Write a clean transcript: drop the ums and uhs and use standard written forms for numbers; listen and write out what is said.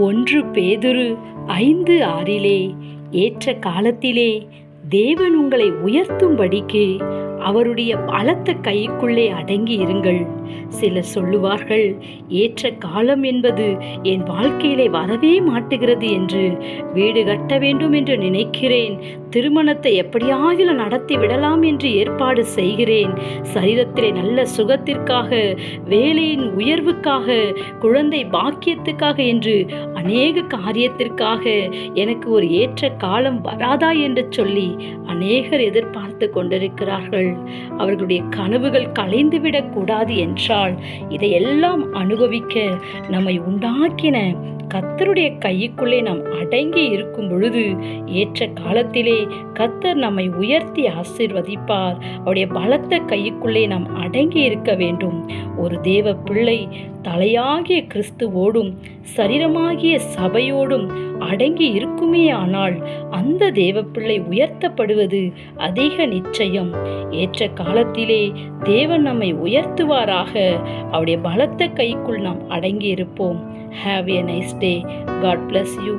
ஒன்று பேதுரு 5:6 ஏற்ற காலத்திலே தேவன் உங்களை உயர்த்தும்படிக்கு அவருடைய பலத்த கைக்குள்ளே அடங்கி இருங்கள். சிலர் சொல்லுவார்கள், ஏற்ற காலம் என்பது என் வாழ்க்கையிலே வரவே மாட்டுகிறது என்று. வீடு கட்ட வேண்டும் என்று நினைக்கிறேன், திருமணத்தை எப்படியாவது நடத்தி விடலாம் என்று ஏற்பாடு செய்கிறேன், சரீரத்திலே நல்ல சுகத்திற்காக, வேலையின் உயர்வுக்காக, குழந்தை பாக்கியத்துக்காக என்று அநேக காரியத்திற்காக எனக்கு ஒரு ஏற்ற காலம் வராதா என்று சொல்லி அநேகர் எதிர்பார்த்து கொண்டிருக்கிறார்கள். அவர்களுடைய கனவுகள் கலைந்துவிடக் கூடாது என்றால் இதையெல்லாம் அனுபவிக்க நம்மை உண்டாக்கின கர்த்தருடைய கைக்குள்ளே நாம் அடங்கி இருக்கும் பொழுது ஏற்ற காலத்திலே கர்த்தர் நம்மை உயர்த்தி ஆசீர்வதிப்பார். அவருடைய பலத்த கைக்குள்ளே நாம் அடங்கி இருக்க வேண்டும். ஒரு தேவ பிள்ளை தலையாகிய கிறிஸ்துவோடும் சரீரமாகிய சபையோடும் அடங்கி இருக்குமே ஆனால் அந்த தேவ பிள்ளை உயர்த்தப்படுவது அதிக நிச்சயம். ஏற்ற காலத்திலே தேவன் நம்மை உயர்த்துவாராக. அவருடைய பலத்த கைக்குள் நாம் அடங்கி இருப்போம். Have a nice day. God bless you.